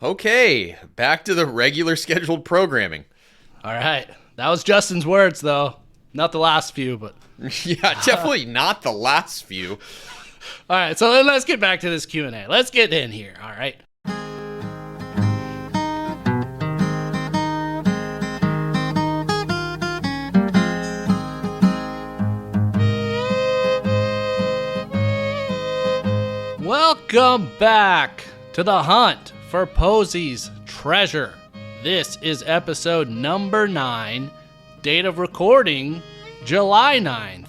Okay, back to the regular scheduled programming. All right. That was Justin's words, though. Not the last few, but... Yeah, definitely not the last few. All right, so let's get back to this Q&A. Let's get in here, all right? Welcome back to the hunt for Posey's treasure. This is episode number 9, date of recording, July 9th,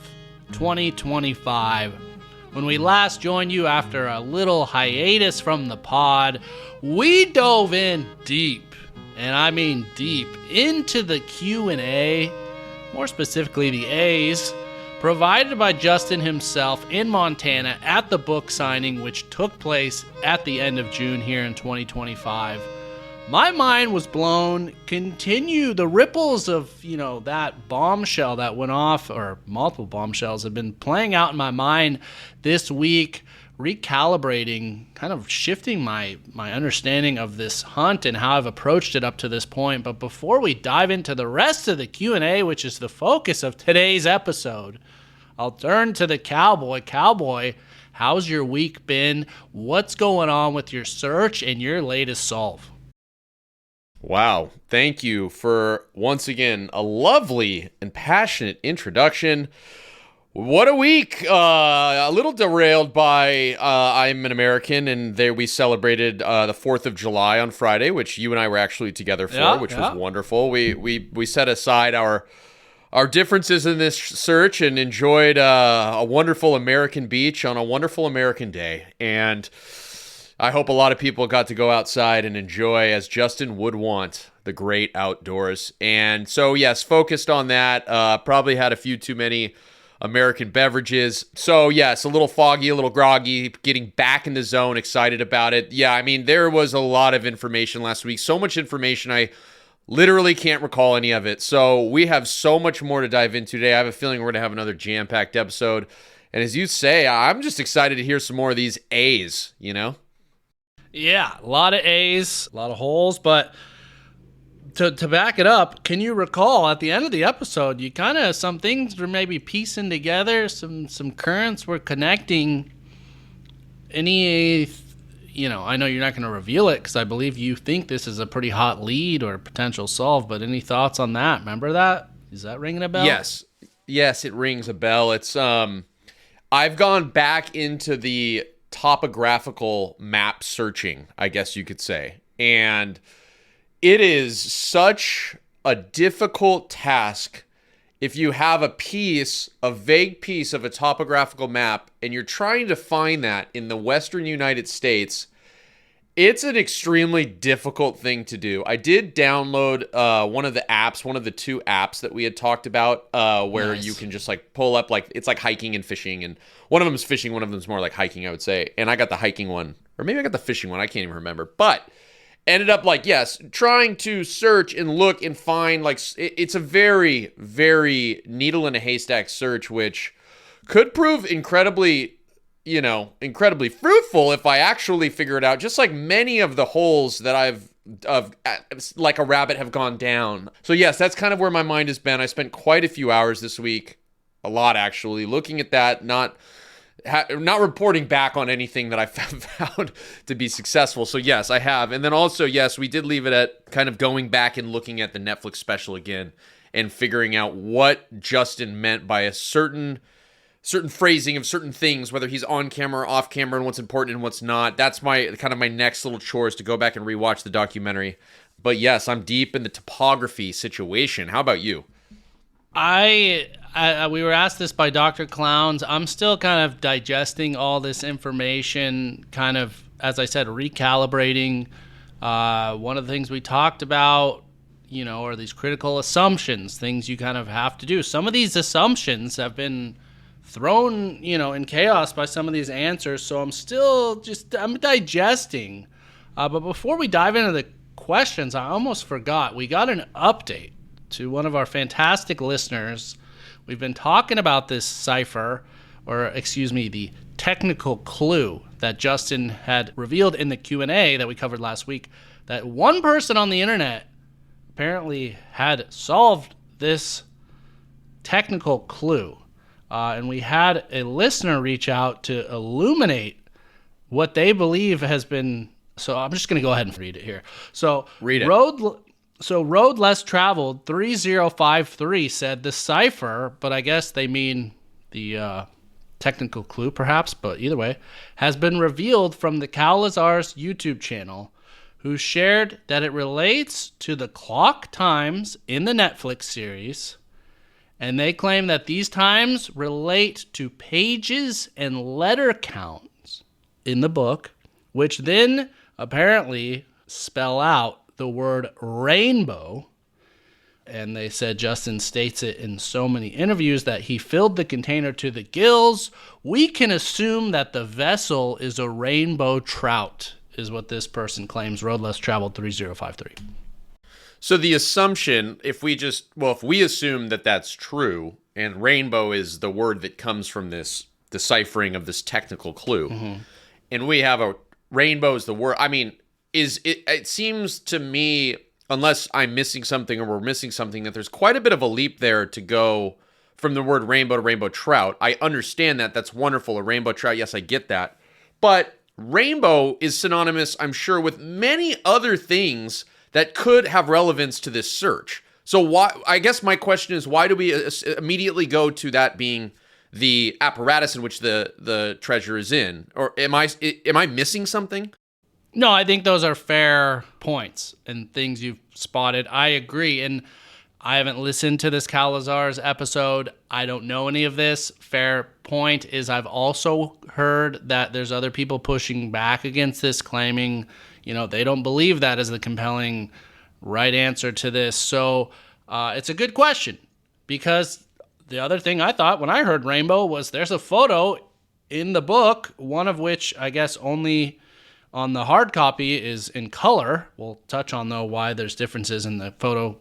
2025. When we last joined you after a little hiatus from the pod, we dove in deep, and I mean deep, into the Q&A, more specifically the A's, provided by Justin himself in Montana at the book signing, which took place at the end of June here in 2025. My mind was blown. Continue the ripples of, that bombshell that went off, or multiple bombshells, have been playing out in my mind this week, recalibrating, kind of shifting my understanding of this hunt and how I've approached it up to this point. But before we dive into the rest of the Q&A, which is the focus of today's episode, I'll turn to the cowboy. Cowboy, how's your week been? What's going on with your search and your latest solve? Wow, thank you for, once again, a lovely and passionate introduction. What a week! A little derailed by I'm an American, and there we celebrated the 4th of July on Friday, which you and I were actually together for, which was wonderful. We set aside our differences in this search and enjoyed a wonderful American beach on a wonderful American day. And I hope a lot of people got to go outside and enjoy, as Justin would want, the great outdoors. And so, yes, focused on that. Probably had a few too many American beverages. So, yes, a little foggy, a little groggy, getting back in the zone, excited about it. Yeah, I mean, there was a lot of information last week. So much information, I literally can't recall any of it. So we have so much more to dive into today. I have a feeling we're going to have another jam-packed episode. And as you say, I'm just excited to hear some more of these A's, Yeah, a lot of A's, a lot of holes, but to back it up, can you recall at the end of the episode, you kind of, some things were maybe piecing together, some currents were connecting. Any, I know you're not going to reveal it because I believe you think this is a pretty hot lead or potential solve, but any thoughts on that? Remember that? Is that ringing a bell? Yes, it rings a bell. It's, I've gone back into the topographical map searching, I guess you could say. And it is such a difficult task if you have a vague piece of a topographical map and you're trying to find that in the Western United States. It's an extremely difficult thing to do. I did download one of the two apps that we had talked about, where Nice. You can just pull up, it's like hiking and fishing, and one of them is fishing, one of them is more like hiking, I would say. And I got the hiking one, or maybe I got the fishing one. I can't even remember, but ended up trying to search and look and find it's a very, very needle in a haystack search, which could prove incredibly fruitful if I actually figure it out, just like many of the holes that like a rabbit have gone down. So yes, that's kind of where my mind has been. I spent quite a few hours this week, a lot actually, looking at that, not reporting back on anything that I found to be successful. So yes, I have. And then also, yes, we did leave it at kind of going back and looking at the Netflix special again and figuring out what Justin meant by a certain phrasing of certain things, whether he's on camera or off camera, and what's important and what's not. That's my next little chore, is to go back and rewatch the documentary. But yes, I'm deep in the topography situation. How about you? We were asked this by Dr. Clowns. I'm still kind of digesting all this information, kind of, as I said, recalibrating. One of the things we talked about, are these critical assumptions, things you kind of have to do. Some of these assumptions have been thrown, in chaos by some of these answers. So I'm digesting. But before we dive into the questions, I almost forgot. We got an update to one of our fantastic listeners. We've been talking about this cipher the technical clue that Justin had revealed in the Q&A that we covered last week, that one person on the internet apparently had solved this technical clue. And we had a listener reach out to illuminate what they believe has been. So I'm just going to go ahead and read it here. So read it. Road Less Traveled 3053 said the cipher, but I guess they mean the technical clue perhaps, but either way, has been revealed from the Calazar's YouTube channel, who shared that it relates to the clock times in the Netflix series, and they claim that these times relate to pages and letter counts in the book, which then apparently spell out the word rainbow. And they said Justin states it in so many interviews that he filled the container to the gills. We can assume that the vessel is a rainbow trout, is what this person claims. Road Less Traveled 3053. So the assumption, if we assume that that's true, and rainbow is the word that comes from this deciphering of this technical clue, and we have a rainbow is the word. I mean, it seems to me, unless I'm missing something or we're missing something, that there's quite a bit of a leap there to go from the word rainbow to rainbow trout. I understand that. That's wonderful. A rainbow trout. Yes, I get that. But rainbow is synonymous, I'm sure, with many other things that could have relevance to this search. So why? I guess my question is, why do we immediately go to that being the apparatus in which the treasure is in? Or am I missing something? No, I think those are fair points and things you've spotted. I agree. And I haven't listened to this Calazar's episode. I don't know any of this. Fair point is I've also heard that there's other people pushing back against this, claiming, they don't believe that is the compelling right answer to this. So it's a good question, because the other thing I thought when I heard rainbow was there's a photo in the book, one of which I guess only on the hard copy is in color. We'll touch on, though, why there's differences in the photo,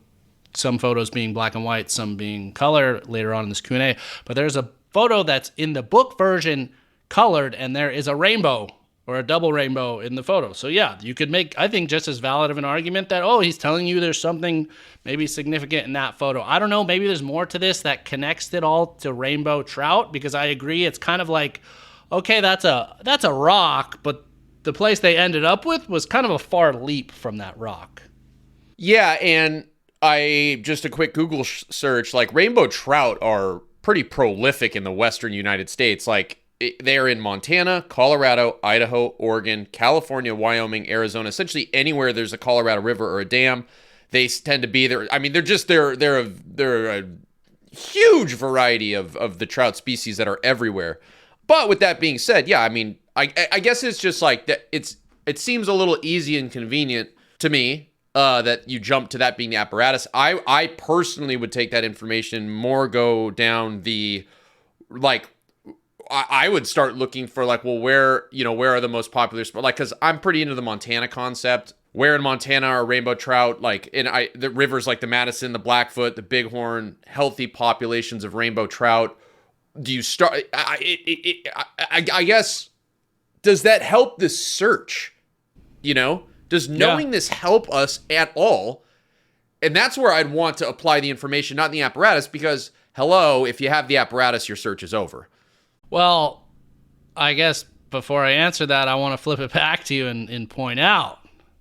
some photos being black and white, some being color later on in this Q&A. But there's a photo that's in the book version colored, and there is a rainbow or a double rainbow in the photo. So, yeah, you could make, I think, just as valid of an argument that, he's telling you there's something maybe significant in that photo. I don't know. Maybe there's more to this that connects it all to rainbow trout, because I agree. It's kind of like, okay, that's a rock, but the place they ended up with was kind of a far leap from that rock. Yeah, and just a quick Google search, like rainbow trout are pretty prolific in the western United States. Like they're in Montana, Colorado, Idaho, Oregon, California, Wyoming, Arizona, essentially anywhere there's a Colorado River or a dam, they tend to be there. I mean, they're a huge variety of the trout species that are everywhere. But with that being said, yeah, I mean, I guess it's just like that. It seems a little easy and convenient to me that you jump to that being the apparatus. I personally would take that information more, go down the, like, I would start looking for like, well, where are the most popular spots? Like, because I'm pretty into the Montana concept. Where in Montana are rainbow trout? Like, the rivers like the Madison, the Blackfoot, the Bighorn, healthy populations of rainbow trout. Do you start? I guess. Does that help this search? Does knowing this help us at all? And that's where I'd want to apply the information, not in the apparatus, because, hello, if you have the apparatus, your search is over. Well, I guess before I answer that, I want to flip it back to you and point out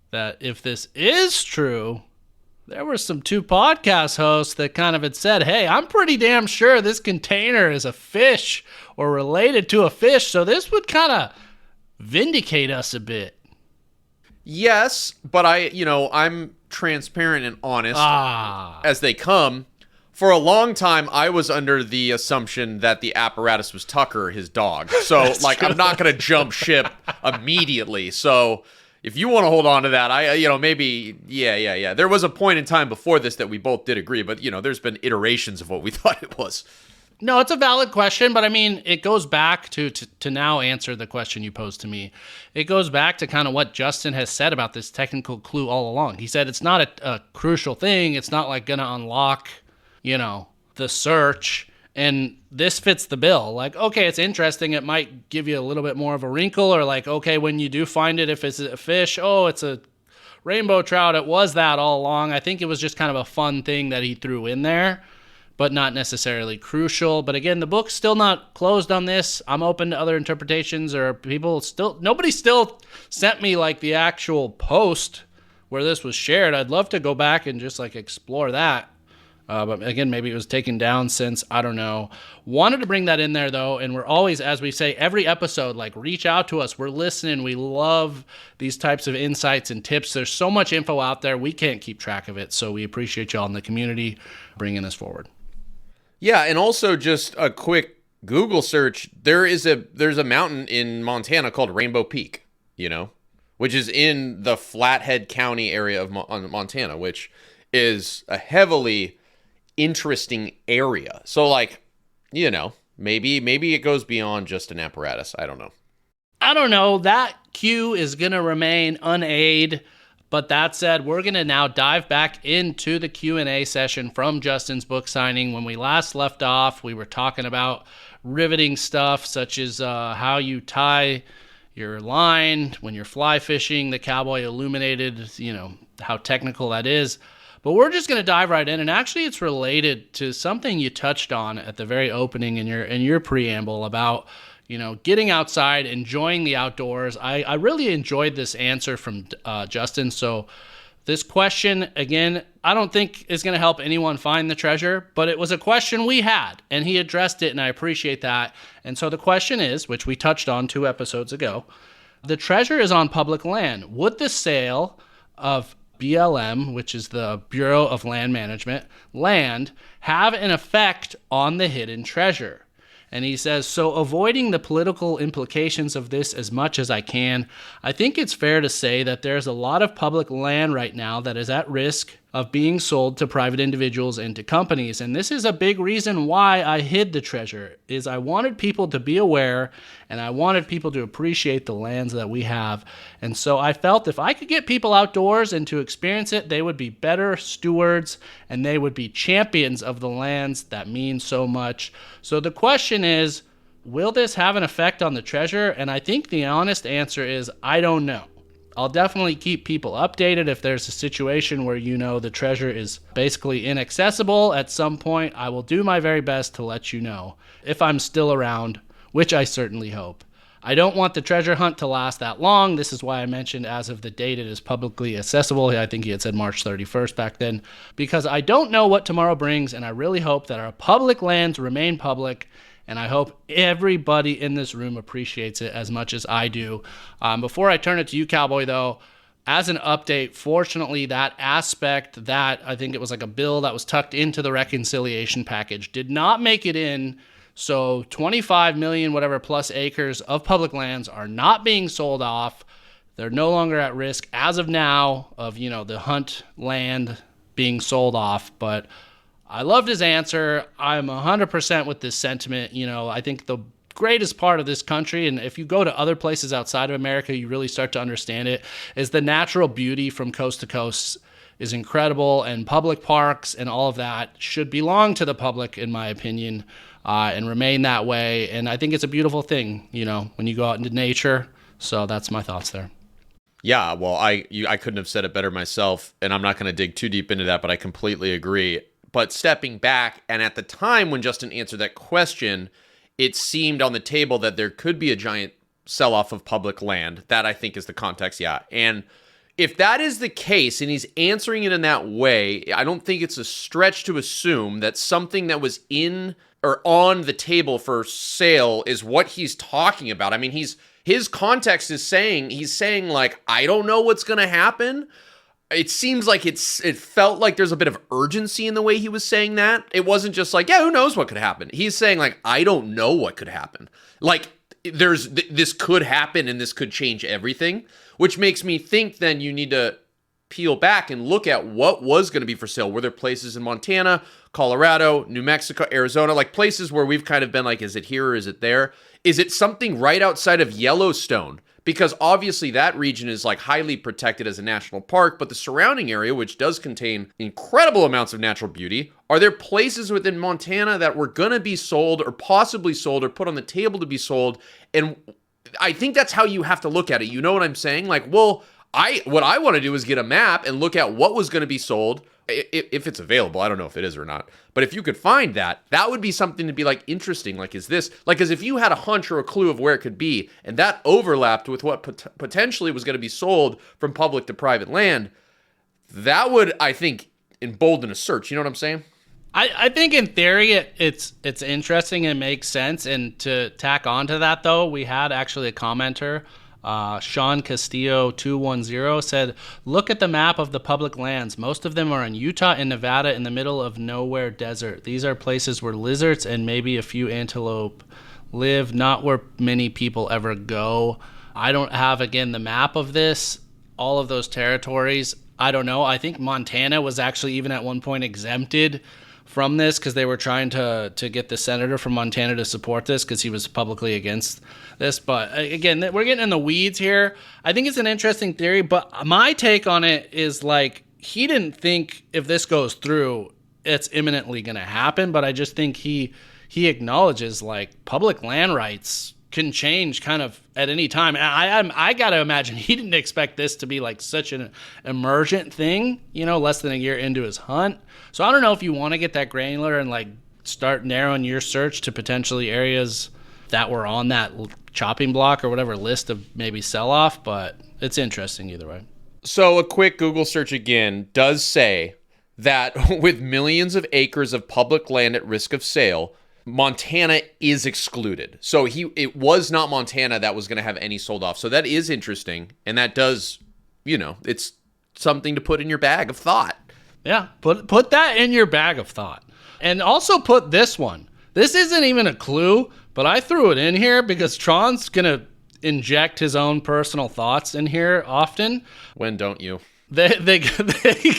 that if this is true, there were some 2 podcast hosts that kind of had said, hey, I'm pretty damn sure this container is a fish or related to a fish, so this would kind of vindicate us a bit. Yes, but I'm transparent and honest as they come. For a long time, I was under the assumption that the apparatus was Tucker, his dog. So, I'm not going to jump ship immediately. So, if you want to hold on to that, maybe, yeah. There was a point in time before this that we both did agree, but, there's been iterations of what we thought it was. No, it's a valid question, but I mean, it goes back to now answer the question you posed to me. It goes back to kind of what Justin has said about this technical clue all along. He said it's not a crucial thing. It's not like going to unlock, the search. And this fits the bill. Like, okay, it's interesting. It might give you a little bit more of a wrinkle, or like, okay, when you do find it, if it's a fish, oh, it's a rainbow trout. It was that all along. I think it was just kind of a fun thing that he threw in there, but not necessarily crucial. But again, the book's still not closed on this. I'm open to other interpretations, or nobody still sent me like the actual post where this was shared. I'd love to go back and just like explore that. But again, maybe it was taken down since, I don't know. Wanted to bring that in there though, and we're always, as we say, every episode, like reach out to us. We're listening. We love these types of insights and tips. There's so much info out there. We can't keep track of it. So we appreciate y'all in the community bringing this forward. Yeah, and also just a quick Google search. There's a mountain in Montana called Rainbow Peak, which is in the Flathead County area of Montana, which is a heavily interesting area. So like, maybe it goes beyond just an apparatus. I don't know. That queue is going to remain unaided. But that said, we're going to now dive back into the Q&A session from Justin's book signing. When we last left off, we were talking about riveting stuff such as how you tie your line when you're fly fishing. The cowboy illuminated, how technical that is. But we're just going to dive right in, and actually it's related to something you touched on at the very opening in your preamble about, getting outside, enjoying the outdoors. I really enjoyed this answer from Justin. So this question, again, I don't think is going to help anyone find the treasure, but it was a question we had, and he addressed it, and I appreciate that. And so the question is, which we touched on 2 episodes ago, the treasure is on public land. Would the sale of BLM, which is the Bureau of Land Management, land, have an effect on the hidden treasure? And he says, so avoiding the political implications of this as much as I can, I think it's fair to say that there's a lot of public land right now that is at risk of being sold to private individuals and to companies. And this is a big reason why I hid the treasure, is I wanted people to be aware and I wanted people to appreciate the lands that we have. And so I felt if I could get people outdoors and to experience it, they would be better stewards and they would be champions of the lands that mean so much. So the question is, will this have an effect on the treasure? And I think the honest answer is, I don't know. I'll definitely keep people updated if there's a situation where the treasure is basically inaccessible at some point. I will do my very best to let you know if I'm still around, which I certainly hope. I don't want the treasure hunt to last that long. This is why I mentioned as of the date it is publicly accessible. I think he had said March 31st back then, because I don't know what tomorrow brings, and I really hope that our public lands remain public. And I hope everybody in this room appreciates it as much as I do. Before I turn it to you, Cowboy, though, as an update, fortunately, that aspect that I think it was like a bill that was tucked into the reconciliation package did not make it in. So 25 million, whatever, plus acres of public lands are not being sold off. They're no longer at risk as of now of, the hunt land being sold off. But I loved his answer. I'm 100% with this sentiment. I think the greatest part of this country, and if you go to other places outside of America, you really start to understand it, is the natural beauty from coast to coast is incredible, and public parks and all of that should belong to the public, in my opinion, and remain that way. And I think it's a beautiful thing, when you go out into nature. So that's my thoughts there. Yeah, well, I couldn't have said it better myself, and I'm not going to dig too deep into that, but I completely agree. But stepping back, and at the time when Justin answered that question, it seemed on the table that there could be a giant sell-off of public land. That, I think, is the context, yeah. And if that is the case, and he's answering it in that way, I don't think it's a stretch to assume that something that was in or on the table for sale is what he's talking about. I mean, his context is he's saying, like, I don't know what's going to happen. It seems like it felt like there's a bit of urgency in the way he was saying that. It wasn't just like, yeah, who knows what could happen. He's saying, like, I don't know what could happen. Like, this could happen and this could change everything, which makes me think then you need to peel back and look at what was going to be for sale. Were there places in Montana, Colorado, New Mexico, Arizona, like places where we've kind of been like, is it here or is it there? Is it something right outside of Yellowstone? because obviously that region is like highly protected as a national park, but the surrounding area, which does contain incredible amounts of natural beauty, are there places within Montana that were going to be sold or possibly sold or put on the table to be sold? And I think that's how you have to look at it. You know what I'm saying? Like, well, what I want to do is get a map and look at what was going to be sold, if it's available. I don't know if it is or not. But if you could find that, that would be something to be like interesting. Like, is this like, as if you had a hunch or a clue of where it could be, and that overlapped with what potentially was going to be sold from public to private land, that would, I think, embolden a search. You know what I'm saying? I think in theory it's interesting and makes sense. And to tack onto that, though, we had actually a commenter, Sean Castillo 210, said, "Look at the map of the public lands. Most of them are in Utah and Nevada in the middle of nowhere desert. These are places where lizards and maybe a few antelope live, not where many people ever go." I don't have, again, the map of this, all of those territories. I don't know. I think Montana was actually even at one point exempted from this because they were trying to get the senator from Montana to support this because he was publicly against this. But again, we're getting in the weeds here. I think it's an interesting theory, but my take on it is like he didn't think if this goes through, it's imminently going to happen. But I just think he acknowledges like public land rights can change kind of at any time. And I got to imagine he didn't expect this to be like such an emergent thing, less than a year into his hunt. So I don't know if you want to get that granular and like start narrowing your search to potentially areas that were on that chopping block or whatever list of maybe sell off, but it's interesting either way. So a quick Google search again does say that with millions of acres of public land at risk of sale, Montana is excluded. So it was not Montana that was going to have any sold off. So that is interesting. And that does, it's something to put in your bag of thought. Yeah, put that in your bag of thought. And also put this one. This isn't even a clue, but I threw it in here because Tron's going to inject his own personal thoughts in here often. When don't you? They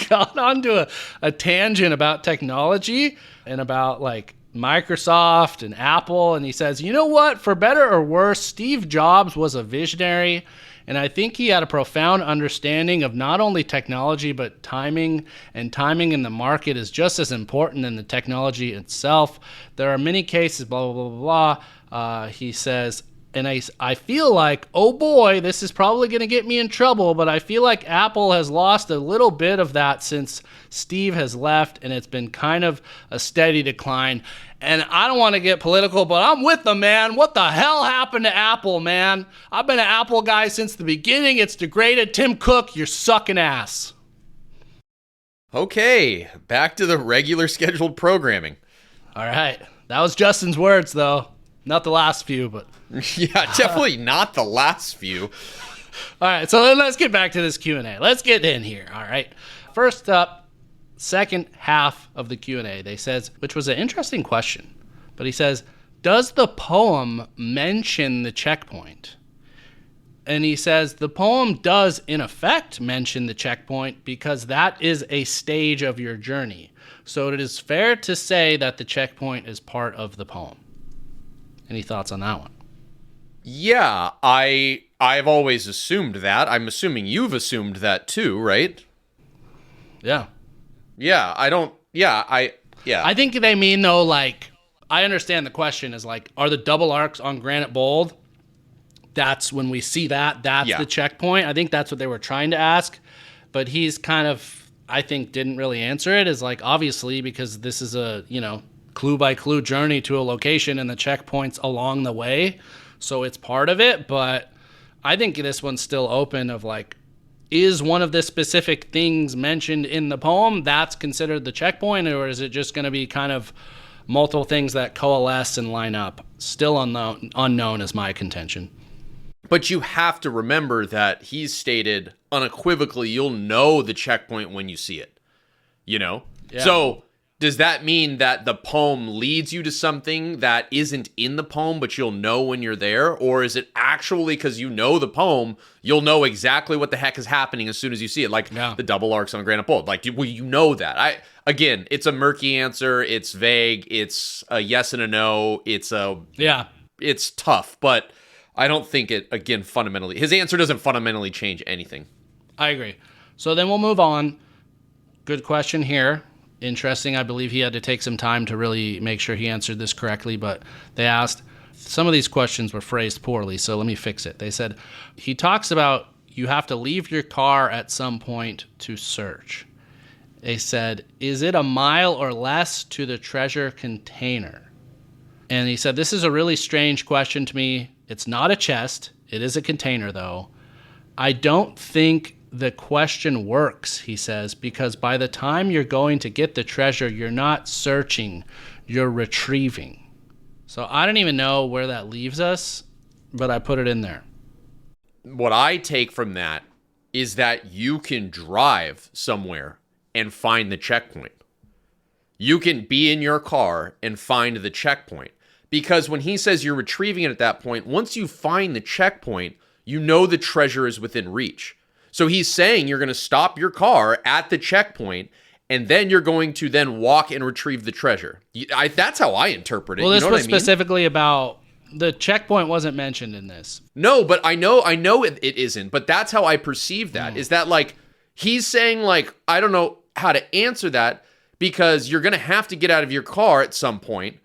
got onto a tangent about technology and about like Microsoft and Apple, and he says, you know what, for better or worse, Steve Jobs was a visionary, and I think he had a profound understanding of not only technology but timing, and timing in the market is just as important than the technology itself. There are many cases, blah, blah, blah, blah. He says, and I feel like, oh boy, this is probably going to get me in trouble, but I feel like Apple has lost a little bit of that since Steve has left, and it's been kind of a steady decline. And I don't want to get political, but I'm with them, man. What the hell happened to Apple, man? I've been an Apple guy since the beginning. It's degraded. Tim Cook, you're sucking ass. Okay, back to the regular scheduled programming. All right. That was Justin's words, though. Not the last few, but... Yeah, definitely not the last few. All right, so then let's get back to this Q&A. Let's get in here, all right? First up, second half of the Q&A, they says, which was an interesting question, but he says, does the poem mention the checkpoint? And he says, the poem does, in effect, mention the checkpoint because that is a stage of your journey. So it is fair to say that the checkpoint is part of the poem. Any thoughts on that one? Yeah, I've always assumed that. I'm assuming you've assumed that too, right? Yeah. Yeah, I think they mean, though, like, I understand the question is, like, are the double arcs on Granite Bold? That's when we see that. That's the checkpoint. I think that's what they were trying to ask. But he's kind of, I think, didn't really answer it. Is like, obviously, because this is a, clue-by-clue journey to a location and the checkpoints along the way. So it's part of it. But I think this one's still open of, like, is one of the specific things mentioned in the poem that's considered the checkpoint, or is it just going to be kind of multiple things that coalesce and line up? Still unknown is my contention. But you have to remember that he's stated unequivocally you'll know the checkpoint when you see it. Yeah. So does that mean that the poem leads you to something that isn't in the poem, but you'll know when you're there? Or is it actually because you know the poem, you'll know exactly what the heck is happening as soon as you see it? Like the double arcs on Granite Bold. Like, well, you know that. Again, it's a murky answer. It's vague. It's a yes and a no. It's tough. But I don't think it, again, fundamentally, his answer doesn't fundamentally change anything. I agree. So then we'll move on. Good question here. Interesting. I believe he had to take some time to really make sure he answered this correctly, but they asked, some of these questions were phrased poorly, so let me fix it. They said, he talks about you have to leave your car at some point to search. They said, is it a mile or less to the treasure container? And he said, this is a really strange question to me. It's not a chest. It is a container, though. I don't think the question works, he says, because by the time you're going to get the treasure, you're not searching, you're retrieving. So I don't even know where that leaves us, but I put it in there. What I take from that is that you can drive somewhere and find the checkpoint. You can be in your car and find the checkpoint. Because when he says you're retrieving it at that point, once you find the checkpoint, you know the treasure is within reach. So he's saying you're going to stop your car at the checkpoint, and then you're going to then walk and retrieve the treasure. That's how I interpret it. Well, this you know was specifically about the checkpoint wasn't mentioned in this. No, but I know it isn't. But that's how I perceive that. Is that like he's saying like I don't know how to answer that because you're going to have to get out of your car at some point.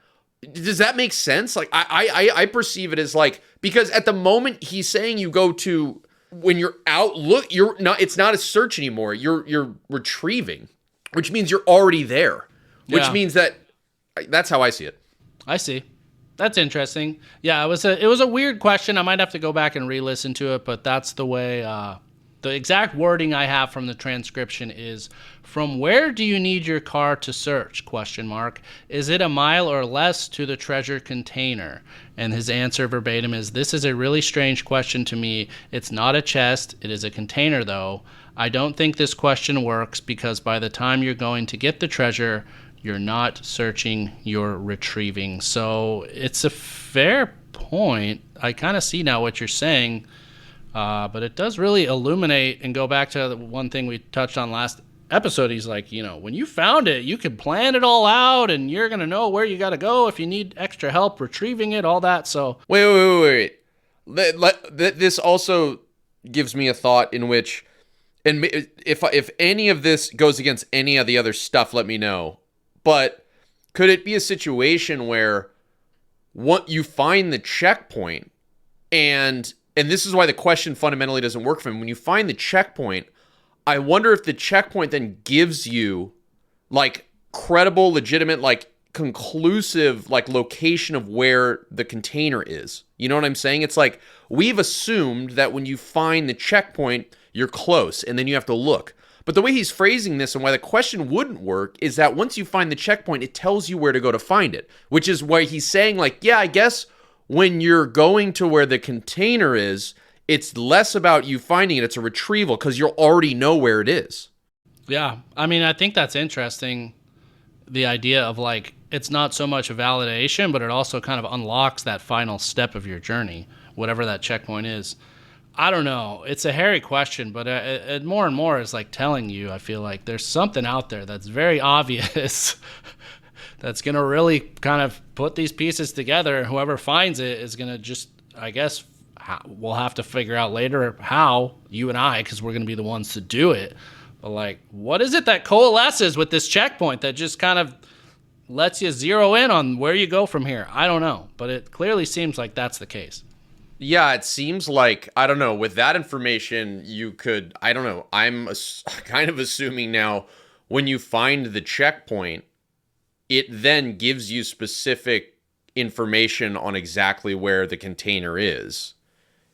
Does that make sense? Like I perceive it as like because at the moment he's saying you go to when you're out you're not it's not a search anymore. You're retrieving, which means you're already there. Which means that's how I see it. I see. That's interesting. Yeah, it was a weird question. I might have to go back and re-listen to it, but that's the way the exact wording I have from the transcription is, from where do you need your car to search? ? Is it a mile or less to the treasure container? And his answer verbatim is, this is a really strange question to me. It's not a chest. It is a container, though. I don't think this question works because by the time you're going to get the treasure, you're not searching, you're retrieving. So it's a fair point. I kind of see now what you're saying. But it does really illuminate and go back to the one thing we touched on last episode. He's like, when you found it, you can plan it all out and you're going to know where you got to go if you need extra help retrieving it, all that. So Wait. This also gives me a thought in which, and if any of this goes against any of the other stuff, let me know. But could it be a situation where you find the checkpoint and this is why the question fundamentally doesn't work for him. When you find the checkpoint, I wonder if the checkpoint then gives you like credible, legitimate, like conclusive, like location of where the container is. You know what I'm saying? It's like we've assumed that when you find the checkpoint, you're close and then you have to look. But the way he's phrasing this and why the question wouldn't work is that once you find the checkpoint, it tells you where to go to find it, which is why he's saying like, yeah, I guess when you're going to where the container is, it's less about you finding it. It's a retrieval because you already know where it is. Yeah. I mean, I think that's interesting. The idea of like, it's not so much a validation, but it also kind of unlocks that final step of your journey, whatever that checkpoint is. I don't know. It's a hairy question, but it more and more is like telling you, I feel like there's something out there that's very obvious that's going to really kind of put these pieces together. And whoever finds it is going to just, I guess, we'll have to figure out later how, you and I, because we're going to be the ones to do it. But like, what is it that coalesces with this checkpoint that just kind of lets you zero in on where you go from here? I don't know, but it clearly seems like that's the case. Yeah, it seems like, I don't know, with that information, you could, I don't know, I'm kind of assuming now when you find the checkpoint, it then gives you specific information on exactly where the container is.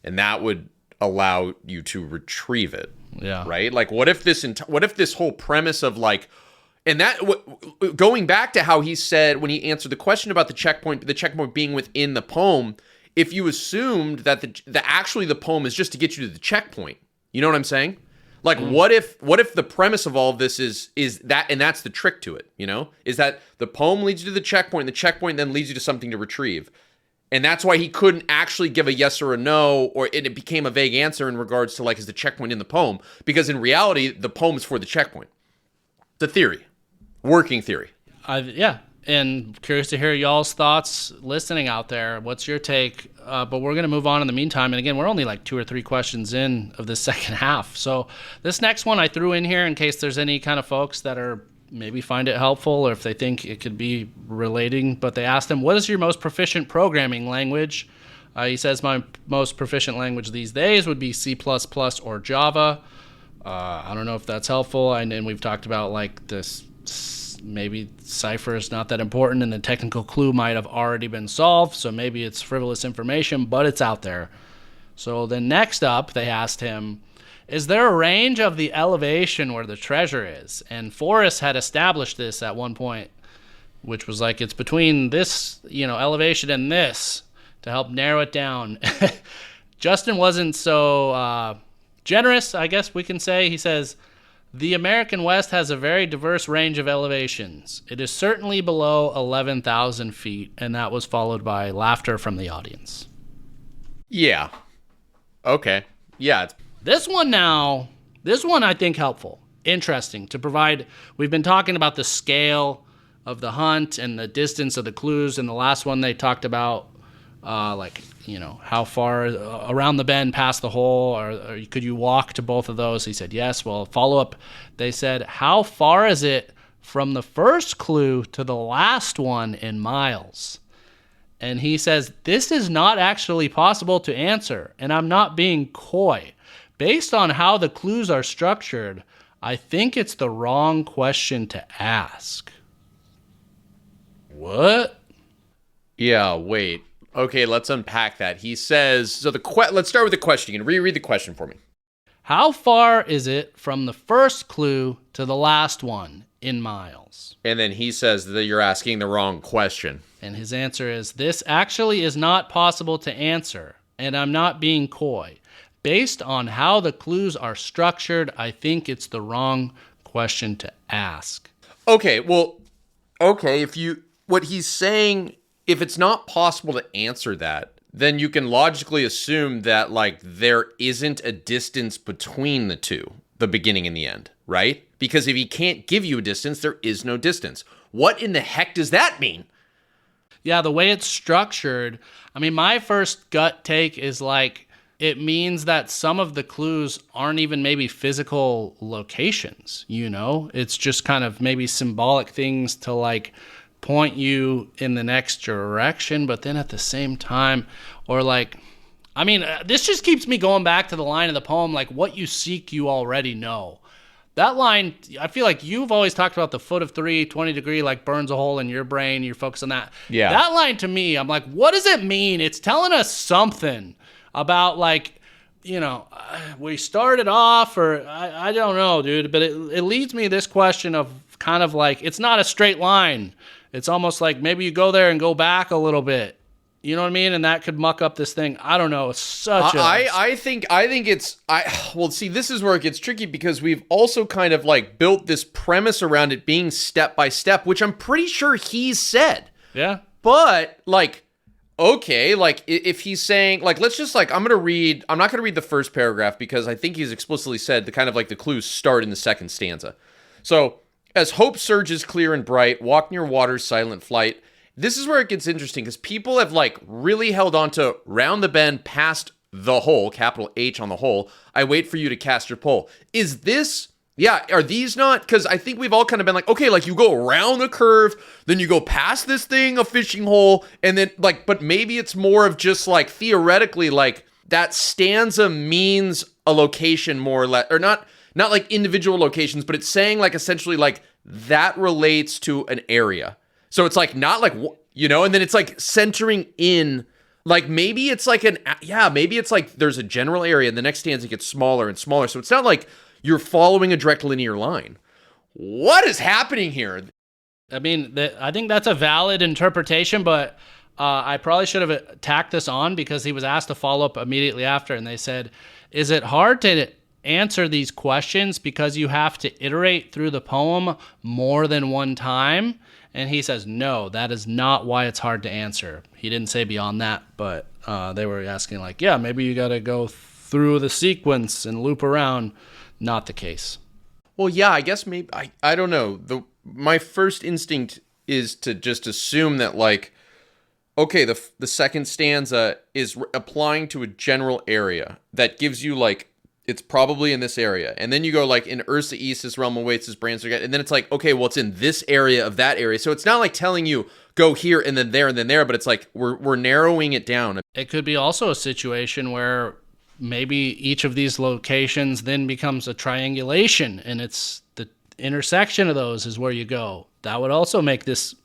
And that would allow you to retrieve it. Yeah. Right? Like, what if this whole premise of like, and that, going back to how he said when he answered the question about the checkpoint being within the poem, if you assumed that the poem is just to get you to the checkpoint, you know what I'm saying? Like, what if the premise of all of this is that, and that's the trick to it, is that the poem leads you to the checkpoint, and the checkpoint then leads you to something to retrieve. And that's why he couldn't actually give a yes or a no, or it became a vague answer in regards to, like, is the checkpoint in the poem? Because in reality, the poem is for the checkpoint. The theory. Working theory. Yeah. And curious to hear y'all's thoughts listening out there. What's your take but we're going to move on in the meantime. And again, we're only like 2 or 3 questions in of this second half. So this next one I threw in here in case there's any kind of folks that are maybe find it helpful or if they think it could be relating. But they asked him, what is your most proficient programming language? He says, my most proficient language these days would be C++ or Java. I don't know if that's helpful. And we've talked about like this, maybe cipher is not that important and the technical clue might have already been solved. So maybe it's frivolous information, but it's out there. So then next up, they asked him, is there a range of the elevation where the treasure is? And Forrest had established this at one point, which was like, it's between this, elevation and this to help narrow it down. Justin wasn't so generous, I guess we can say. He says, the American West has a very diverse range of elevations. It is certainly below 11,000 feet, and that was followed by laughter from the audience. Yeah. Okay. Yeah. This one I think helpful, interesting to provide. We've been talking about the scale of the hunt and the distance of the clues. And the last one they talked about, how far around the bend past the hole, or could you walk to both of those? He said, yes. Well, follow up, they said, how far is it from the first clue to the last one in miles? And he says, this is not actually possible to answer, and I'm not being coy. Based on how the clues are structured, I think it's the wrong question to ask. What? Yeah, wait. Okay, let's unpack that. He says, so let's start with the question. You can reread the question for me. How far is it from the first clue to the last one in miles? And then he says that you're asking the wrong question. And his answer is, this actually is not possible to answer, and I'm not being coy. Based on how the clues are structured, I think it's the wrong question to ask. Okay, what he's saying, if it's not possible to answer that, then you can logically assume that, like, there isn't a distance between the two, the beginning and the end, right? Because if he can't give you a distance, there is no distance. What in the heck does that mean? Yeah, the way it's structured, I mean, my first gut take is like, it means that some of the clues aren't even maybe physical locations, It's just kind of maybe symbolic things to like point you in the next direction, but then at the same time, or like, I mean, this just keeps me going back to the line of the poem, like, what you seek, you already know. That line, I feel like you've always talked about the foot of 3, 20 degree, like burns a hole in your brain. You're focused on that. Yeah. That line to me, I'm like, what does it mean? It's telling us something about like, we started off, or I don't know, dude, but it leads me to this question of kind of like, it's not a straight line. It's almost like maybe you go there and go back a little bit. You know what I mean? And that could muck up this thing. I don't know. It's such a... I think it's... Well, see, this is where it gets tricky because we've also kind of like built this premise around it being step by step, which I'm pretty sure he said. Yeah. But like, okay, like if he's saying, like, let's just like, I'm not going to read the first paragraph because I think he's explicitly said the kind of like the clues start in the second stanza. So, as hope surges clear and bright, walk near water's silent flight. This is where it gets interesting because people have like really held on to round the bend past the hole, capital H on the hole. I wait for you to cast your pole. Is this, are these not? Because I think we've all kind of been like, okay, like you go around the curve, then you go past this thing, a fishing hole, and then like, but maybe it's more of just like theoretically, like that stanza means a location more or less, or not like individual locations, but it's saying like essentially like that relates to an area. So it's like not like, and then it's like centering in, like maybe it's like maybe it's like there's a general area and the next stanza gets smaller and smaller. So it's not like you're following a direct linear line. What is happening here? I mean, I think that's a valid interpretation, but I probably should have tacked this on because he was asked to follow up immediately after. And they said, is it hard to answer these questions because you have to iterate through the poem more than one time? And he says, no, that is not why it's hard to answer. He didn't say beyond that, but they were asking like, yeah, maybe you got to go through the sequence and loop around. Not the case. Well, yeah, I guess maybe, I don't know. My first instinct is to just assume that like okay, the second stanza is applying to a general area that gives you like it's probably in this area, and then you go like in Ursa East's realm awaits his brands again, and then it's like okay, well it's in this area of that area, so it's not like telling you go here and then there, but it's like we're narrowing it down. It could be also a situation where maybe each of these locations then becomes a triangulation, and it's the intersection of those is where you go. That would also make his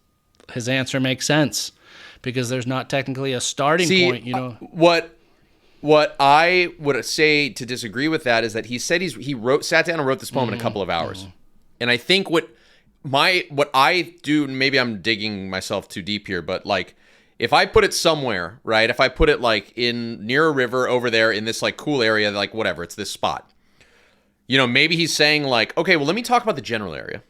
answer make sense, because there's not technically a starting point, you know. What I would say to disagree with that is that he said sat down and wrote this poem in a couple of hours. And I think what I do, maybe I'm digging myself too deep here, but like if I put it somewhere, right? If I put it like near a river over there in this like cool area, like whatever, it's this spot. You know, maybe he's saying like, okay, well let me talk about the general area.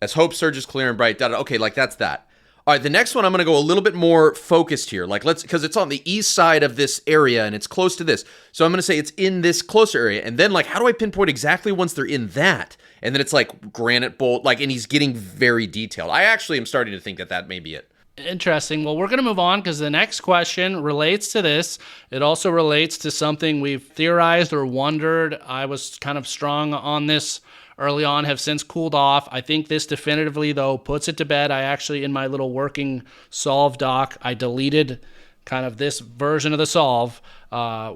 As hope surges clear and bright, okay, like that's that. All right, the next one I'm going to go a little bit more focused here. Like because it's on the east side of this area and it's close to this. So I'm going to say it's in this closer area. And then like how do I pinpoint exactly once they're in that? And then it's like granite bolt, like, and he's getting very detailed. I actually am starting to think that may be it. Interesting. Well, we're going to move on because the next question relates to this. It also relates to something we've theorized or wondered. I was kind of strong on this early on, have since cooled off. I think this definitively, though, puts it to bed. I actually, in my little working solve doc, I deleted kind of this version of the solve,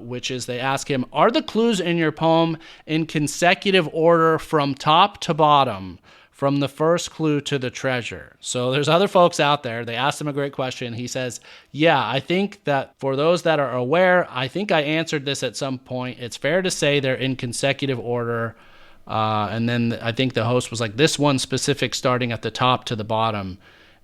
which is they ask him, are the clues in your poem in consecutive order from top to bottom, from the first clue to the treasure? So there's other folks out there. They asked him a great question. He says, yeah, I think that for those that are aware, I think I answered this at some point. It's fair to say they're in consecutive order. And then I think the host was like, this one specific starting at the top to the bottom.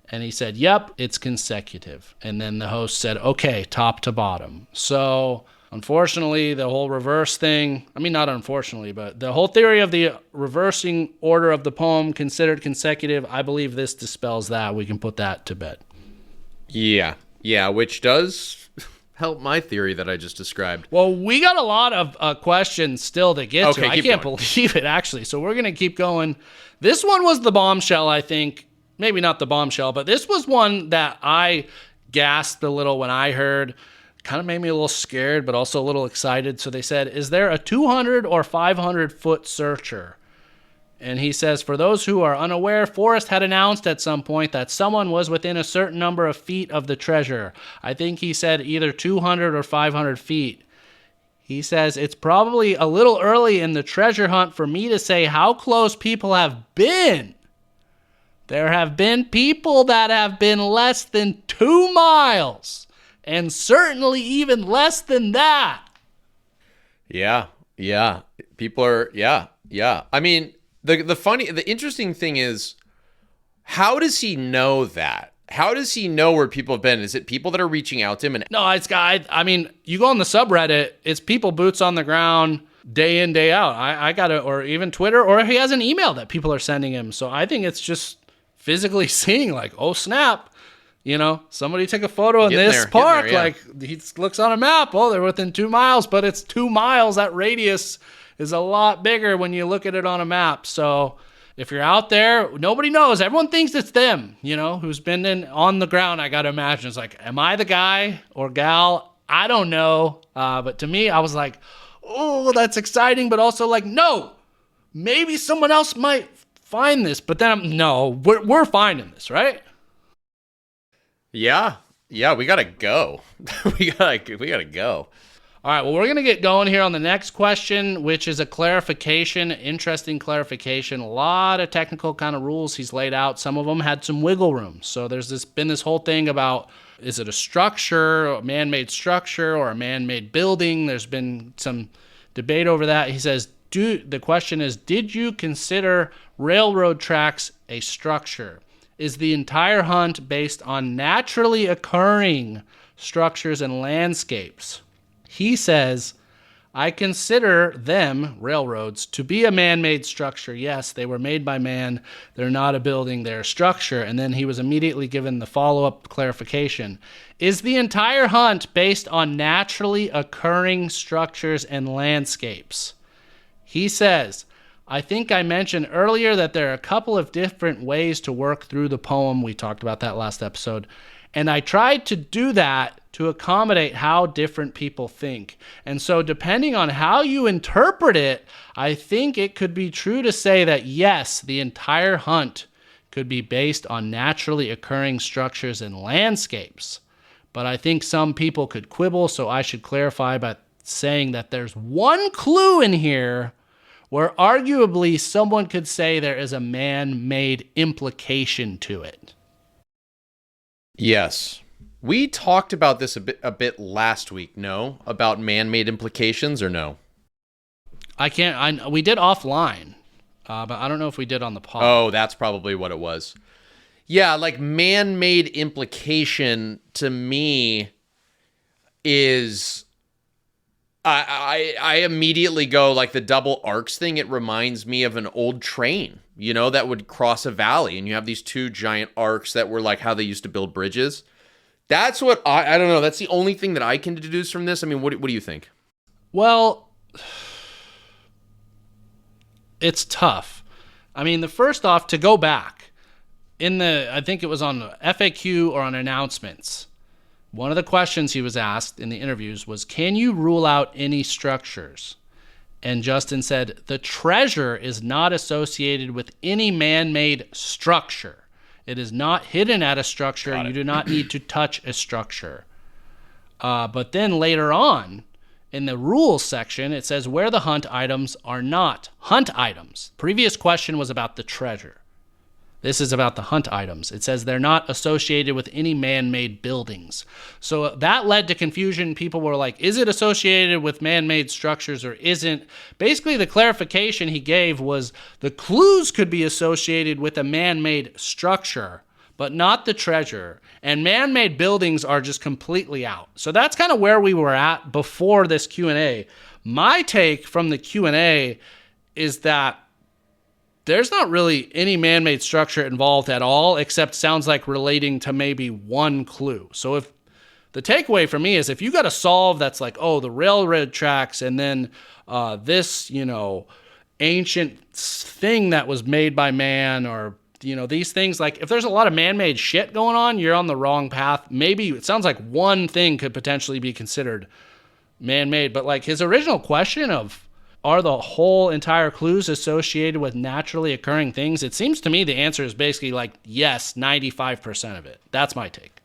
And he said, yep, it's consecutive. And then the host said, okay, top to bottom. So unfortunately, the whole reverse thing, I mean, not unfortunately, but the whole theory of the reversing order of the poem considered consecutive, I believe this dispels that. We can put that to bed. Yeah, which does help my theory that I just described. Well, we got a lot of questions still to get to. I can't going. believe it, actually. So we're going to keep going. This one was the bombshell, I think. Maybe not the bombshell, but this was one that I gasped a little when I heard. Kind of made me a little scared, but also a little excited. So they said, is there a 200 or 500 foot searcher? And he says, for those who are unaware, Forrest had announced at some point that someone was within a certain number of feet of the treasure. I think he said either 200 or 500 feet. He says, it's probably a little early in the treasure hunt for me to say how close people have been. There have been people that have been less than 2 miles, and certainly even less than that. Yeah. People are, yeah. I mean, the interesting thing is, how does he know that? How does he know where people have been? Is it people that are reaching out to him? No, it's guy. I mean, you go on the subreddit, it's people boots on the ground, day in, day out. I got it, or even Twitter, or he has an email that people are sending him. So I think it's just physically seeing like, oh snap, you know, somebody took a photo in this park. Yeah. Like he looks on a map. Oh, they're within 2 miles, but it's 2 miles. That radius is a lot bigger when you look at it on a map. So if you're out there, nobody knows. Everyone thinks it's them, you know, who's been on the ground. I got to imagine it's like, am I the guy or gal? I don't know. But to me, I was like, oh, that's exciting. But also like, no, maybe someone else might find this. But then we're finding this, right? Yeah, we gotta go. we gotta go. All right, well, we're going to get going here on the next question, which is a clarification, interesting clarification. A lot of technical kind of rules he's laid out. Some of them had some wiggle room. So there's been this whole thing about, is it a structure, a man-made structure, or a man-made building? There's been some debate over that. He says, the question is, did you consider railroad tracks a structure? Is the entire hunt based on naturally occurring structures and landscapes? He says, I consider them, railroads, to be a man-made structure. Yes, they were made by man. They're not a building, they're a structure. And then he was immediately given the follow-up clarification. Is the entire hunt based on naturally occurring structures and landscapes? He says, I think I mentioned earlier that there are a couple of different ways to work through the poem. We talked about that last episode. And I tried to do that to accommodate how different people think. And so depending on how you interpret it, I think it could be true to say that yes, the entire hunt could be based on naturally occurring structures and landscapes. But I think some people could quibble, so I should clarify by saying that there's one clue in here where arguably someone could say there is a man-made implication to it. Yes. We talked about this a bit last week, no? About man-made implications, or no? We did offline, but I don't know if we did on the pod. Oh, that's probably what it was. Yeah, like man-made implication to me is... I immediately go like the double arcs thing. It reminds me of an old train, that would cross a valley, and you have these two giant arcs that were like how they used to build bridges. That's what I don't know. That's the only thing that I can deduce from this. I mean, what do you think? Well, it's tough. I mean, the first off, to go back I think it was on FAQ or on announcements. One of the questions he was asked in the interviews was, can you rule out any structures? And Justin said, the treasure is not associated with any man-made structure. It is not hidden at a structure. You do not need to touch a structure. But then later on, in the rules section, it says where the hunt items are not hunt items. Previous question was about the treasure. This is about the hunt items. It says they're not associated with any man-made buildings. So that led to confusion. People were like, is it associated with man-made structures or isn't? Basically, the clarification he gave was the clues could be associated with a man-made structure, but not the treasure. And man-made buildings are just completely out. So that's kind of where we were at before this Q&A. My take from the Q&A is that there's not really any man-made structure involved at all, except sounds like relating to maybe one clue. So if the takeaway for me is if you got to solve that's like, oh, the railroad tracks and then this, ancient thing that was made by man or, these things, like if there's a lot of man-made shit going on, you're on the wrong path. Maybe it sounds like one thing could potentially be considered man-made, but like his original question of, are the whole entire clues associated with naturally occurring things? It seems to me the answer is basically like, yes, 95% of it. That's my take.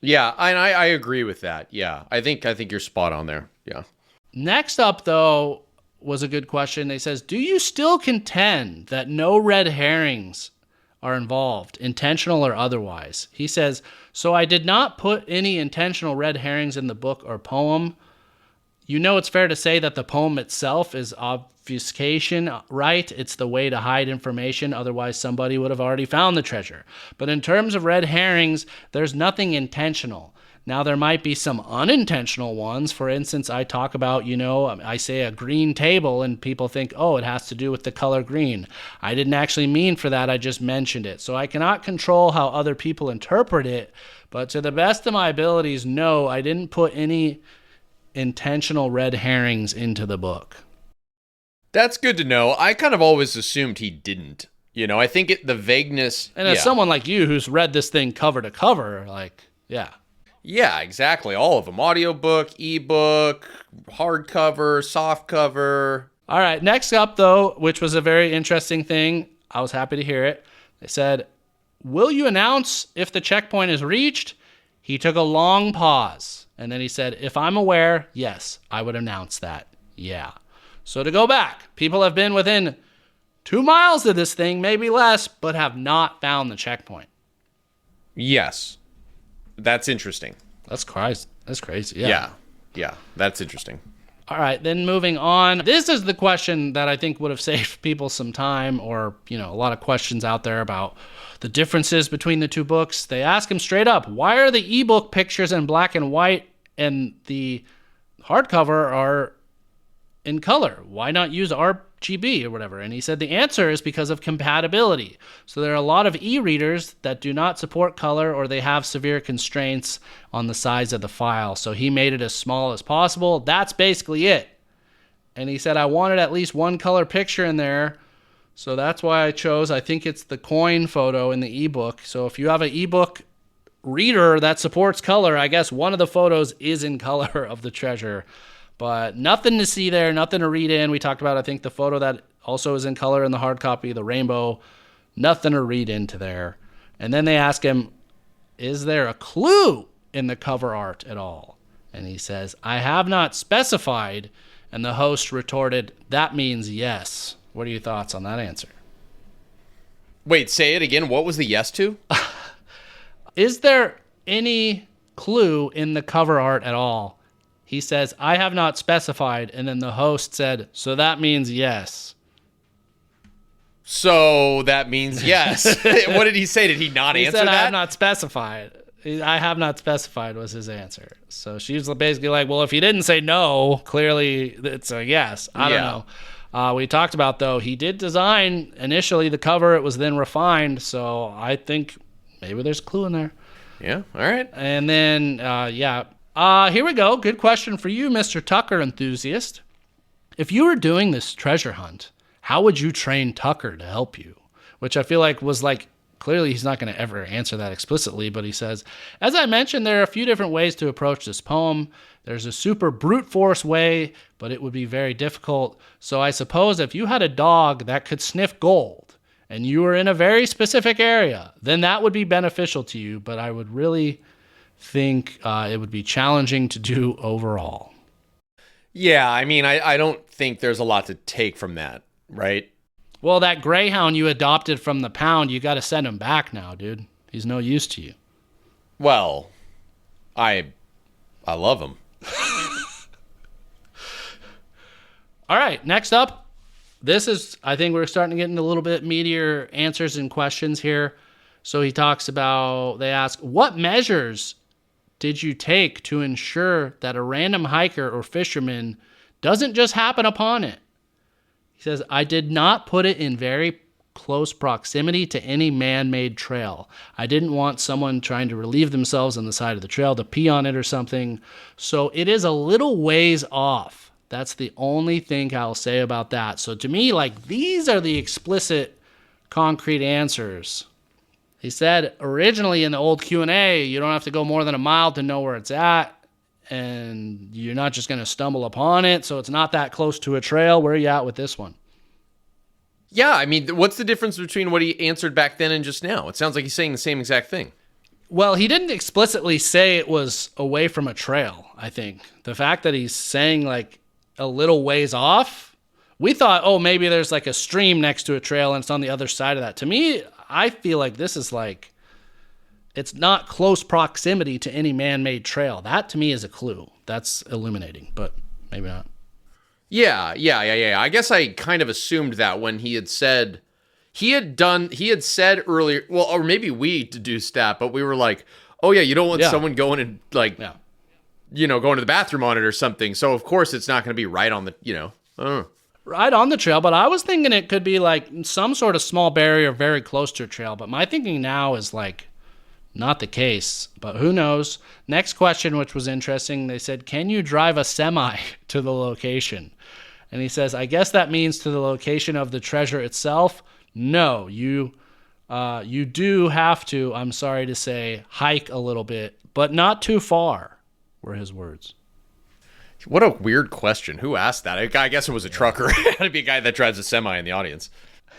Yeah, and I agree with that. Yeah, I think you're spot on there. Yeah. Next up, though, was a good question. They says, do you still contend that no red herrings are involved, intentional or otherwise? He says, so I did not put any intentional red herrings in the book or poem. It's fair to say that the poem itself is obfuscation, right? It's the way to hide information. Otherwise, somebody would have already found the treasure. But in terms of red herrings, there's nothing intentional. Now, there might be some unintentional ones. For instance, I talk about, I say a green table and people think, oh, it has to do with the color green. I didn't actually mean for that. I just mentioned it. So I cannot control how other people interpret it. But to the best of my abilities, no, I didn't put any intentional red herrings into the book. That's good to know. I kind of always assumed he didn't. I think the vagueness... And as someone like you who's read this thing cover to cover, yeah. Yeah, exactly. All of them. Audiobook, ebook, hardcover, softcover. All right, next up, though, which was a very interesting thing. I was happy to hear it. They said, will you announce if the checkpoint is reached? He took a long pause. And then he said, if I'm aware, yes, I would announce that. Yeah. So to go back, people have been within 2 miles of this thing, maybe less, but have not found the checkpoint. Yes. That's interesting. That's crazy. That's crazy. Yeah. That's interesting. All right, then moving on. This is the question that I think would have saved people some time or, a lot of questions out there about the differences between the two books. They ask him straight up, why are the ebook pictures in black and white and the hardcover are in color? Why not use RGB or whatever? And he said the answer is because of compatibility. So there are a lot of e-readers that do not support color or they have severe constraints on the size of the file. So he made it as small as possible. That's basically it. And he said, I wanted at least one color picture in there. So that's why I think it's the coin photo in the ebook. So if you have an ebook reader that supports color, I guess one of the photos is in color of the treasure, but nothing to see there, nothing to read in. We talked about, I think, the photo that also is in color in the hard copy, the rainbow, nothing to read into there. And then they ask him, is there a clue in the cover art at all? And he says, I have not specified. And the host retorted, that means yes. What are your thoughts on that answer? Wait, say it again. What was the yes to? Is there any clue in the cover art at all? He says, I have not specified. And then the host said, so that means yes. So that means yes. What did he say? Did he not answer said, that? I have not specified. I have not specified was his answer. So she's basically like, well, if you didn't say no, clearly it's a yes. I don't know. We talked about, though, he did design initially the cover. It was then refined. So I think maybe there's a clue in there. Yeah. All right. And then, here we go. Good question for you, Mr. Tucker enthusiast. If you were doing this treasure hunt, how would you train Tucker to help you? Which I feel like was like, clearly he's not going to ever answer that explicitly, but he says, as I mentioned, there are a few different ways to approach this poem. There's a super brute force way, but it would be very difficult. So I suppose if you had a dog that could sniff gold and you were in a very specific area, then that would be beneficial to you. But I would really think it would be challenging to do overall. Yeah, I mean, I don't think there's a lot to take from that, right? Well, that greyhound you adopted from the pound, you got to send him back now, dude. He's no use to you. Well, I love him. All right, next up. This is, I think we're starting to get into a little bit meatier answers and questions here. So he talks about, they ask, what measures did you take to ensure that a random hiker or fisherman doesn't just happen upon it? He says, I did not put it in very close proximity to any man-made trail. I didn't want someone trying to relieve themselves on the side of the trail to pee on it or something. So it is a little ways off. That's the only thing I'll say about that. So to me, like, these are the explicit, concrete answers. He said originally in the old Q&A, you don't have to go more than a mile to know where it's at. And you're not just going to stumble upon it. So it's not that close to a trail. Where are you at with this one? Yeah, I mean, what's the difference between what he answered back then and just now? It sounds like he's saying the same exact thing. Well, he didn't explicitly say it was away from a trail, I think. The fact that he's saying like a little ways off, we thought, oh, maybe there's like a stream next to a trail and it's on the other side of that. To me, I feel like this is like, it's not close proximity to any man-made trail. That, to me, is a clue. That's illuminating, but maybe not. Yeah. I guess I kind of assumed that when he had said, he had said earlier, well, or maybe we deduced that, but we were like, oh yeah, you don't want someone going and like, going to the bathroom on it or something. So of course it's not going to be right on the, right on the trail, but I was thinking it could be like some sort of small barrier very close to a trail. But my thinking now is like, not the case, but who knows? Next question, which was interesting, they said, can you drive a semi to the location? And he says, I guess that means to the location of the treasure itself. No, you do have to, I'm sorry to say, hike a little bit, but not too far, were his words. What a weird question. Who asked that? I guess it was a trucker. It had to be a guy that drives a semi in the audience.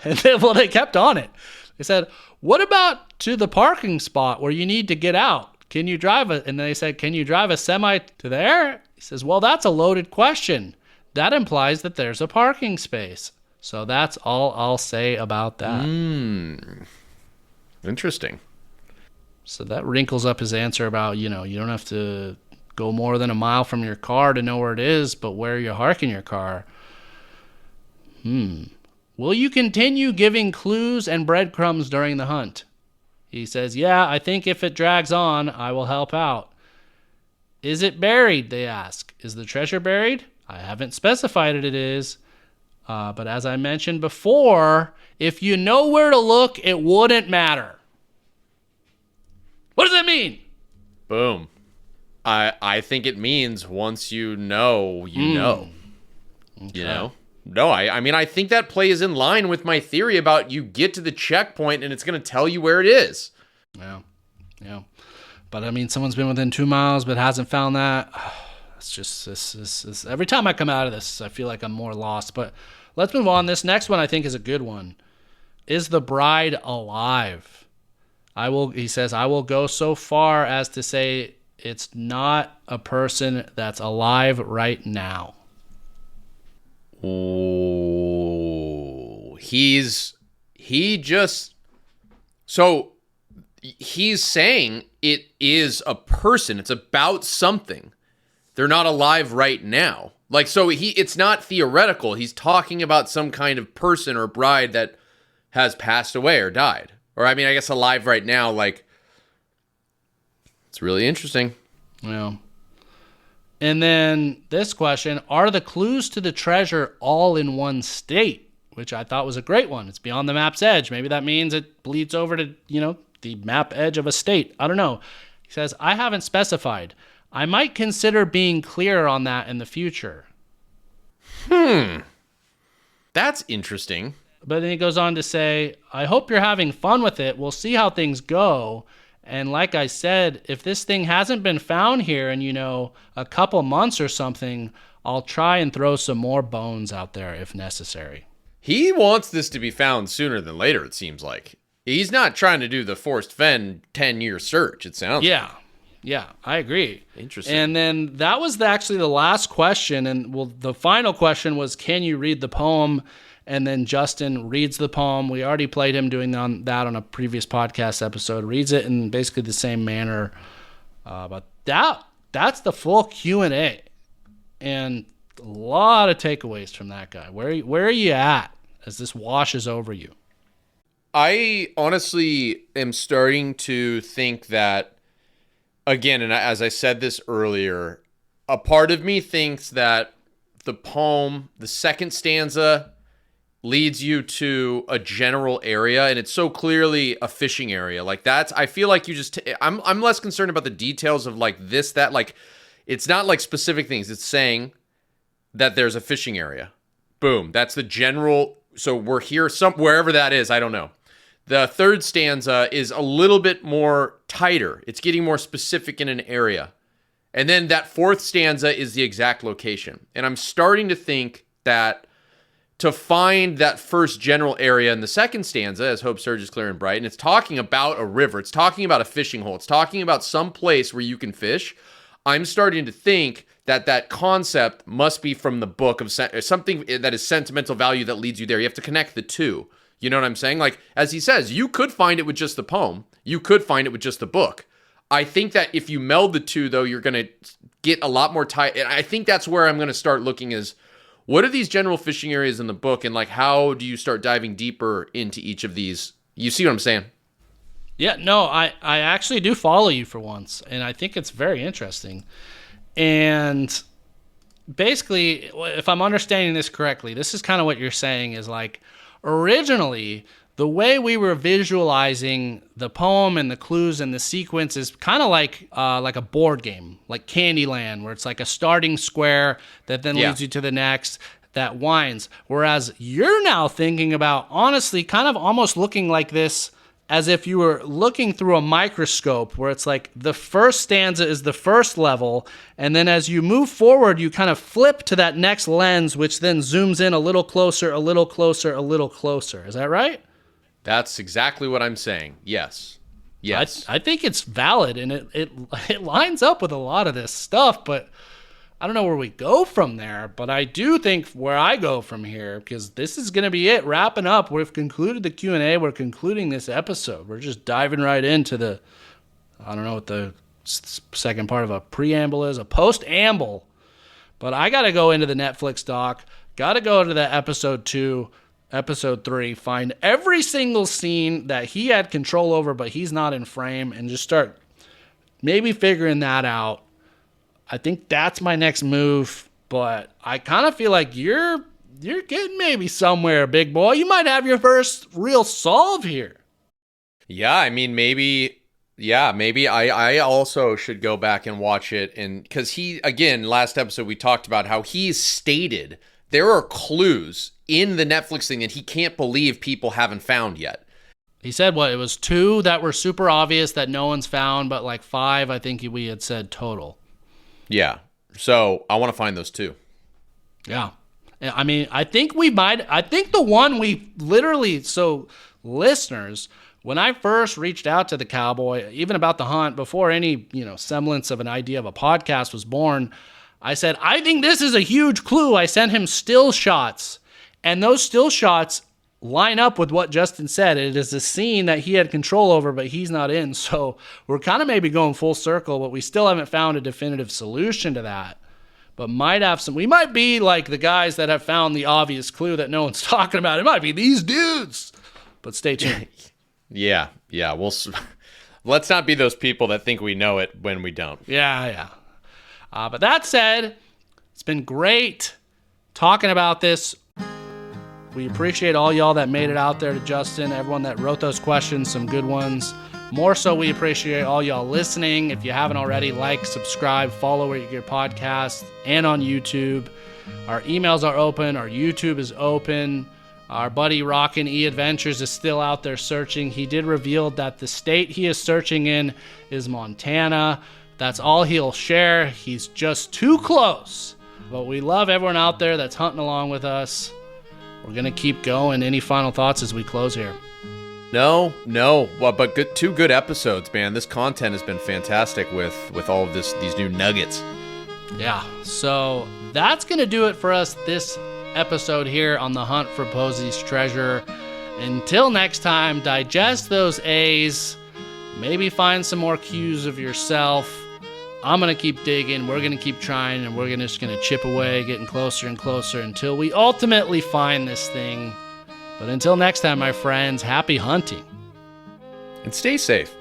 And then, well, they kept on it. They said, what about to the parking spot where you need to get out? Can you drive and then they said, can you drive a semi to there? He says, well, that's a loaded question. That implies that there's a parking space. So that's all I'll say about that. Interesting. So that wrinkles up his answer about, you don't have to go more than a mile from your car to know where it is, but where you're parking your car. Will you continue giving clues and breadcrumbs during the hunt? He says, yeah, I think if it drags on, I will help out. Is it buried, they ask. Is the treasure buried? I haven't specified it is. But as I mentioned before, if you know where to look, it wouldn't matter. What does that mean? Boom. I think it means once you know, you know. Okay. You know? No, I mean, I think that plays in line with my theory about you get to the checkpoint and it's going to tell you where it is. Yeah. But I mean, someone's been within 2 miles but hasn't found that. It's just this. Every time I come out of this, I feel like I'm more lost. But let's move on. This next one I think is a good one. Is the bride alive? He says, I will go so far as to say it's not a person that's alive right now. Oh, he's saying it is a person. It's about something. They're not alive right now. Like, so it's not theoretical. He's talking about some kind of person or bride that has passed away or died. Or, I mean, I guess alive right now, like, it's really interesting. Yeah. And then this question, are the clues to the treasure all in one state? Which I thought was a great one. It's beyond the map's edge. Maybe that means it bleeds over to, the map edge of a state. I don't know. He says, I haven't specified. I might consider being clearer on that in the future. That's interesting. But then he goes on to say, I hope you're having fun with it. We'll see how things go. And like I said, if this thing hasn't been found here in, a couple months or something, I'll try and throw some more bones out there if necessary. He wants this to be found sooner than later, it seems like. He's not trying to do the Forrest Fenn 10-year search, it sounds like. Yeah, I agree. Interesting. And then that was actually the last question. And the final question was, can you read the poem? And then Justin reads the poem. We already played him doing that on a previous podcast episode. Reads it in basically the same manner. But that's the full Q&A. And a lot of takeaways from that guy. Where are you at as this washes over you? I honestly am starting to think that, again, and as I said this earlier, a part of me thinks that the poem, the second stanza, leads you to a general area, and it's so clearly a fishing area. Like I feel like you just, I'm less concerned about the details of like this, that, like, it's not like specific things. It's saying that there's a fishing area. Boom. That's the general. So we're here, wherever that is, I don't know. The third stanza is a little bit more tighter. It's getting more specific in an area. And then that fourth stanza is the exact location. And I'm starting to think that to find that first general area in the second stanza, as hope surges clear and bright, and it's talking about a river, it's talking about a fishing hole, it's talking about some place where you can fish, I'm starting to think that concept must be from the book of something that is sentimental value that leads you there. You have to connect the two. You know what I'm saying? Like, as he says, you could find it with just the poem. You could find it with just the book. I think that if you meld the two, though, you're going to get a lot more tight. And I think that's where I'm going to start looking is, what are these general fishing areas in the book? And like, how do you start diving deeper into each of these? You see what I'm saying? Yeah, no, I actually do follow you for once. And I think it's very interesting. And basically, if I'm understanding this correctly, this is kind of what you're saying is like, originally, the way we were visualizing the poem and the clues and the sequence is kind of like a board game, like Candyland, where it's like a starting square that then leads you to the next that winds. Whereas you're now thinking about, honestly, kind of almost looking like this as if you were looking through a microscope, where it's like the first stanza is the first level, and then as you move forward, you kind of flip to that next lens, which then zooms in a little closer, a little closer, a little closer. Is that right? That's exactly what I'm saying. Yes. I think it's valid, and it lines up with a lot of this stuff, but I don't know where we go from there. But I do think where I go from here, because this is going to be it, wrapping up. We've concluded the Q&A. We're concluding this episode. We're just diving right into I don't know what the second part of a preamble is, a post-amble. But I got to go into the Netflix doc, got to go into the episode 2, episode 3, find every single scene that he had control over, but he's not in frame, and just start maybe figuring that out. I think that's my next move, but I kind of feel like you're getting maybe somewhere, big boy. You might have your first real solve here. Yeah, I mean, maybe I also should go back and watch it. And because last episode we talked about how he stated there are clues in the Netflix thing that he can't believe people haven't found yet. He said what? It was 2 that were super obvious that no one's found, but like 5, I think we had said total. Yeah. So I want to find those 2. Yeah. I mean, I think the one we literally, so listeners, when I first reached out to the cowboy, even about the hunt, before any, semblance of an idea of a podcast was born, I said, I think this is a huge clue. I sent him still shots, and those still shots line up with what Justin said. It is a scene that he had control over, but he's not in. So we're kind of maybe going full circle, but we still haven't found a definitive solution to that. But we might be like the guys that have found the obvious clue that no one's talking about. It might be these dudes. But stay tuned. Yeah. Let's not be those people that think we know it when we don't. Yeah. But that said, it's been great talking about this. We appreciate all y'all that made it out there to Justin, everyone that wrote those questions, some good ones. More so, we appreciate all y'all listening. If you haven't already, like, subscribe, follow where you get your podcast, and on YouTube. Our emails are open. Our YouTube is open. Our buddy Rockin' E-Adventures is still out there searching. He did reveal that the state he is searching in is Montana. That's all he'll share. He's just too close. But we love everyone out there that's hunting along with us. We're going to keep going. Any final thoughts as we close here? No. Well, but 2 good episodes, man. This content has been fantastic with all of these new nuggets. Yeah. So that's going to do it for us this episode here on the hunt for Posey's treasure. Until next time, digest those A's. Maybe find some more cues of yourself. I'm going to keep digging. We're going to keep trying, and we're just going to chip away, getting closer and closer until we ultimately find this thing. But until next time, my friends, happy hunting. And stay safe.